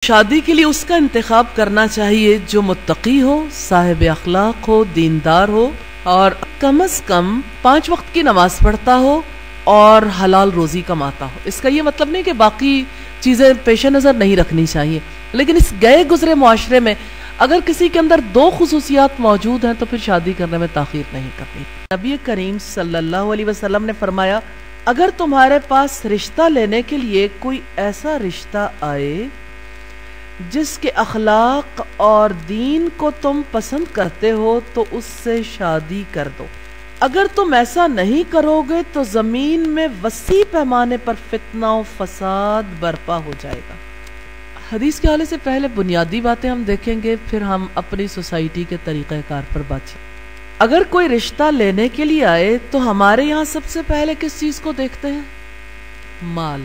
शादी के लिए उसका इंतखाब करना चाहिए जो मुत्तकी हो, साहिब अखलाक हो, दीनदार हो और कम से कम 5 वक्त की नमाज पढ़ता हो और हलाल रोजी कमाता हो। इसका ये मतलब नहीं कि बाकी चीजें पेश नजर नहीं रखनी चाहिए, लेकिन इस गए गुजरे मुआशरे में अगर किसी के अंदर 2 खुसूसियात मौजूद हैं तो फिर शादी करने में ताखीर नहीं करनी। नबी करीम सल्लल्लाहु अलैहि वसल्लम ने फरमाया, अगर तुम्हारे पास रिश्ता लेने के लिए कोई ऐसा रिश्ता आए जिसके अखलाक और दीन को तुम पसंद करते हो तो उससे शादी कर दो। अगर तुम ऐसा नहीं करोगे तो जमीन में वसी पैमाने पर फितना और फसाद बर्पा हो जाएगा। हदीस के हवाले से पहले बुनियादी बातें हम देखेंगे, फिर हम अपनी सोसाइटी के तरीक़ेकार पर बात। अगर कोई रिश्ता लेने के लिए आए तो हमारे यहाँ सबसे पहले किस चीज़ को देखते हैं? माल।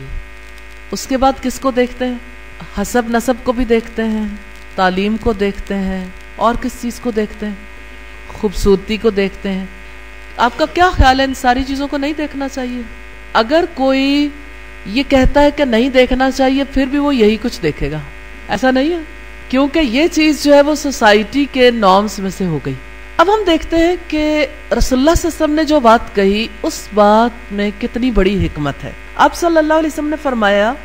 उसके बाद किसको देखते हैं? हसब नसब को भी देखते हैं, तालीम को देखते हैं, और किस चीज़ को देखते हैं? खूबसूरती को देखते हैं। आपका क्या ख्याल है, इन सारी चीज़ों को नहीं देखना चाहिए? अगर कोई ये कहता है कि नहीं देखना चाहिए फिर भी वो यही कुछ देखेगा, ऐसा नहीं है, क्योंकि ये चीज़ जो है वो सोसाइटी के नॉर्म्स में से हो गई। अब हम देखते हैं कि रसूलुल्लाह सल्लल्लाहु अलैहि वसल्लम ने जो बात कही उस बात में कितनी बड़ी हिकमत है। आप सल्लल्लाहु अलैहि वसल्लम ने फरमाया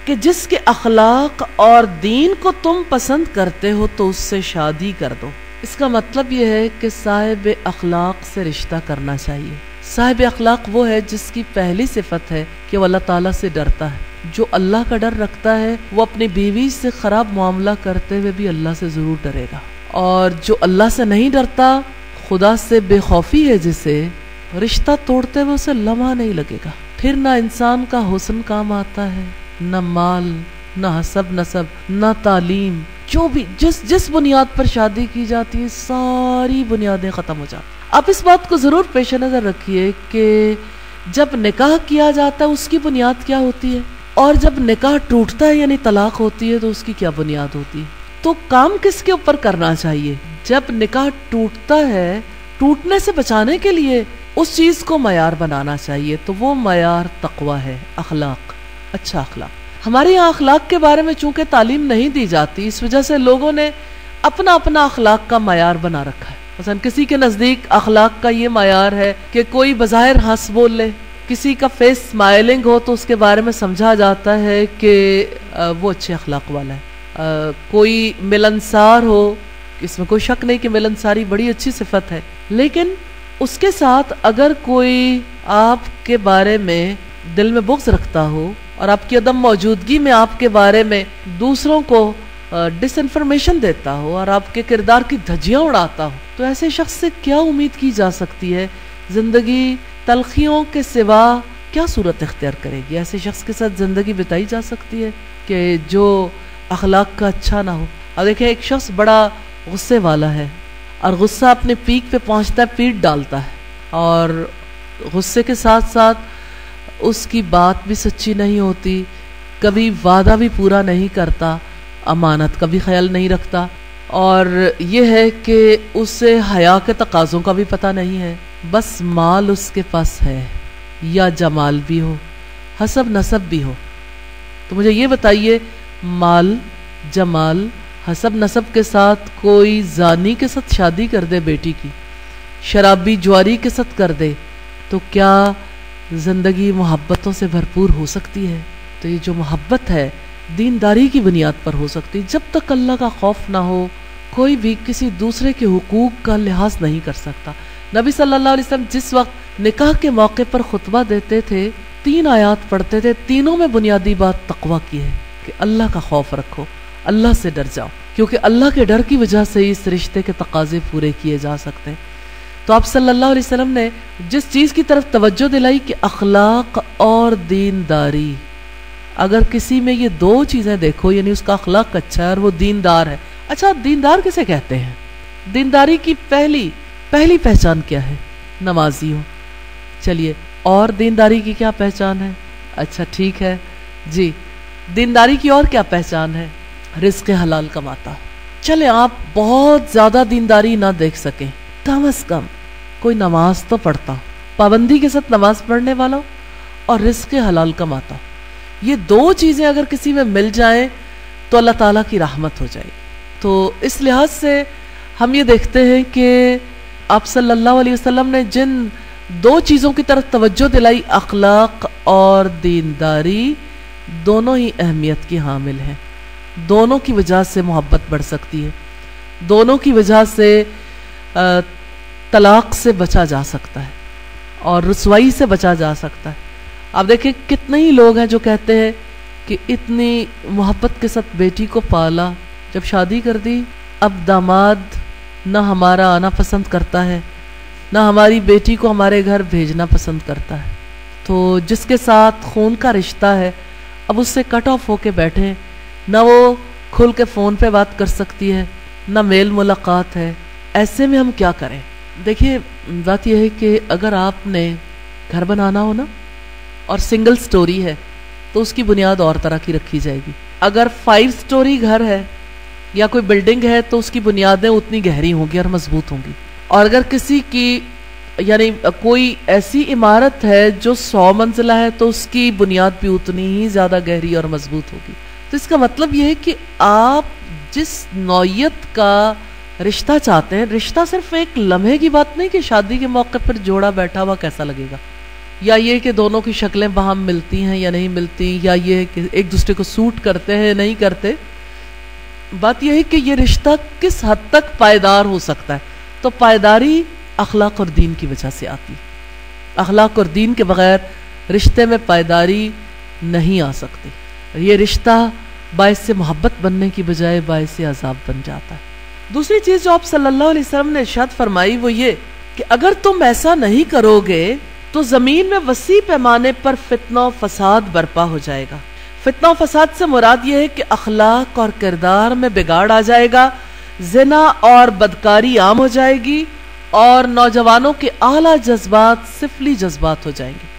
कि जिसके अखलाक और दीन को तुम पसंद करते हो तो उससे शादी कर दो। इसका मतलब यह है कि साहिब अखलाक से रिश्ता करना चाहिए। साहिब अखलाक वो है जिसकी पहली सिफत है कि वो अल्लाह ताला से डरता है। जो अल्लाह का डर रखता है वो अपनी बीवी से खराब मामला करते हुए भी अल्लाह से जरूर डरेगा, और जो अल्लाह से नहीं डरता, खुदा से बेखौफी है जिसे, रिश्ता तोड़ते हुए उसे लम्हा नहीं लगेगा। फिर ना इंसान का हुस्न काम आता है, न माल, न हसब नसब, न तालीम। जो भी जिस बुनियाद पर शादी की जाती है सारी बुनियादें खत्म हो जाती। आप इस बात को जरूर पेश नजर रखिए कि जब निकाह किया जाता है उसकी बुनियाद क्या होती है, और जब निकाह टूटता है यानी तलाक होती है तो उसकी क्या बुनियाद होती है। तो काम किसके ऊपर करना चाहिए? जब निकाह टूटता है, टूटने से बचाने के लिए उस चीज को मयार बनाना चाहिए, तो वो मयार तकवा है, अखलाक, अच्छा अखलाक। हमारे यहाँ अखलाक के बारे में चूंकि तालीम नहीं दी जाती, इस वजह से लोगों ने अपना अपना अखलाक का मयार बना रखा है। मसलन किसी के नजदीक अखलाक का ये मयार है कि कोई बज़ाहिर हंस बोल ले, किसी का फेस स्माइलिंग हो तो उसके बारे में समझा जाता है कि वो अच्छे अखलाक वाला है। कोई मिलनसार हो, इसमें कोई शक नहीं कि मिलनसारी बड़ी अच्छी सिफत है, लेकिन उसके साथ अगर कोई आपके बारे में दिल में बुग़्ज़ रखता हो और आपकी अदम मौजूदगी में आपके बारे में दूसरों को डिसइंफॉर्मेशन देता हो और आपके किरदार की धज्जियां उड़ाता हो, तो ऐसे शख्स से क्या उम्मीद की जा सकती है? जिंदगी तलखियों के सिवा क्या सूरत इख्तियार करेगी? ऐसे शख्स के साथ जिंदगी बिताई जा सकती है कि जो अखलाक का अच्छा ना हो? अब देखिए, एक शख्स बड़ा गुस्से वाला है और गुस्सा अपने पीक पे पहुंचता है, पीट डालता है, और गुस्से के साथ साथ उसकी बात भी सच्ची नहीं होती, कभी वादा भी पूरा नहीं करता, अमानत का भी ख्याल नहीं रखता, और ये है कि उसे हया के तकाज़ों का भी पता नहीं है। बस माल उसके पास है, या जमाल भी हो, हसब नसब भी हो। तो मुझे ये बताइए, माल, जमाल, हसब नसब के साथ कोई जानी के साथ शादी कर दे बेटी की, शराबी जुआरी के साथ कर दे, तो क्या जिंदगी मोहब्बतों से भरपूर हो सकती है? तो ये जो मोहब्बत है दीनदारी की बुनियाद पर हो सकती है। जब तक अल्लाह का खौफ ना हो कोई भी किसी दूसरे के हुकूक का लिहाज नहीं कर सकता। नबी सल्लल्लाहु अलैहि वसल्लम जिस वक्त निकाह के मौके पर खुतबा देते थे 3 आयात पढ़ते थे, तीनों में बुनियादी बात तकवा की है कि अल्लाह का खौफ रखो, अल्लाह से डर जाओ, क्योंकि अल्लाह के डर की वजह से इस रिश्ते के तकाजे पूरे किए जा सकते हैं। तो आप सल्लल्लाहु अलैहि वसल्लम ने जिस चीज़ की तरफ तवज्जो दिलाई कि अखलाक और दीनदारी, अगर किसी में ये 2 चीज़ें देखो, यानी उसका अखलाक अच्छा है और वो दीनदार है। अच्छा, दीनदार किसे कहते हैं? दीनदारी की पहली पहचान क्या है? नमाजी हो। चलिए, और दीनदारी की क्या पहचान है? अच्छा ठीक है जी, दीनदारी की और क्या पहचान है? रिज़्क़ हलाल कमाता। चले, आप बहुत ज़्यादा दीनदारी ना देख सकें, कम से कम कोई नमाज तो पढ़ता, पाबंदी के साथ नमाज पढ़ने वाला और रिज़्क़ हलाल कमाता। ये 2 चीज़ें अगर किसी में मिल जाएं तो अल्लाह ताला की रहमत हो जाएगी। तो इस लिहाज से हम ये देखते हैं कि आप सल्लल्लाहु अलैहि वसल्लम ने जिन दो चीज़ों की तरफ तवज्जो दिलाई, अखलाक और दीनदारी, दोनों ही अहमियत की हामिल हैं। दोनों की वजह से मोहब्बत बढ़ सकती है, दोनों की वजह से तलाक से बचा जा सकता है और रुसवाई से बचा जा सकता है। आप देखें कितने ही लोग हैं जो कहते हैं कि इतनी मोहब्बत के साथ बेटी को पाला, जब शादी कर दी अब दामाद ना हमारा आना पसंद करता है, ना हमारी बेटी को हमारे घर भेजना पसंद करता है। तो जिसके साथ खून का रिश्ता है अब उससे कट ऑफ होके बैठे, ना वो खुल के फ़ोन पे बात कर सकती है, ना मेल मुलाकात है। ऐसे में हम क्या करें? देखिए बात यह है कि अगर आपने घर बनाना हो ना और सिंगल स्टोरी है तो उसकी बुनियाद और तरह की रखी जाएगी। अगर 5 स्टोरी घर है या कोई बिल्डिंग है तो उसकी बुनियादें उतनी गहरी होंगी और मजबूत होंगी। और अगर किसी की यानी कोई ऐसी इमारत है जो 100 मंजिला है तो उसकी बुनियाद भी उतनी ही ज़्यादा गहरी और मजबूत होगी। तो इसका मतलब यह है कि आप जिस नौयत का रिश्ता चाहते हैं, रिश्ता सिर्फ एक लम्हे की बात नहीं कि शादी के मौके पर जोड़ा बैठा हुआ कैसा लगेगा, या ये कि दोनों की शक्लें बाहम मिलती हैं या नहीं मिलती, या ये कि एक दूसरे को सूट करते हैं नहीं करते। बात यह है कि ये रिश्ता किस हद तक पायदार हो सकता है। तो पायदारी अखलाक और दीन की वजह से आती है। अखलाक और दीन के बगैर रिश्ते में पायदारी नहीं आ सकती। ये रिश्ता बायस से मोहब्बत बनने की बजाय बायस से अजाब बन जाता है। दूसरी चीज़ जो आप सल्लल्लाहु अलैहि वसल्लम ने इरशाद फरमाई वो ये कि अगर तुम ऐसा नहीं करोगे तो ज़मीन में वसी पैमाने पर फितना और फसाद बर्पा हो जाएगा। फितना और फसाद से मुराद ये है कि अखलाक और किरदार में बिगाड़ आ जाएगा, जिना और बदकारी आम हो जाएगी और नौजवानों के आला जज्बात सिफली जज्बात हो जाएंगे।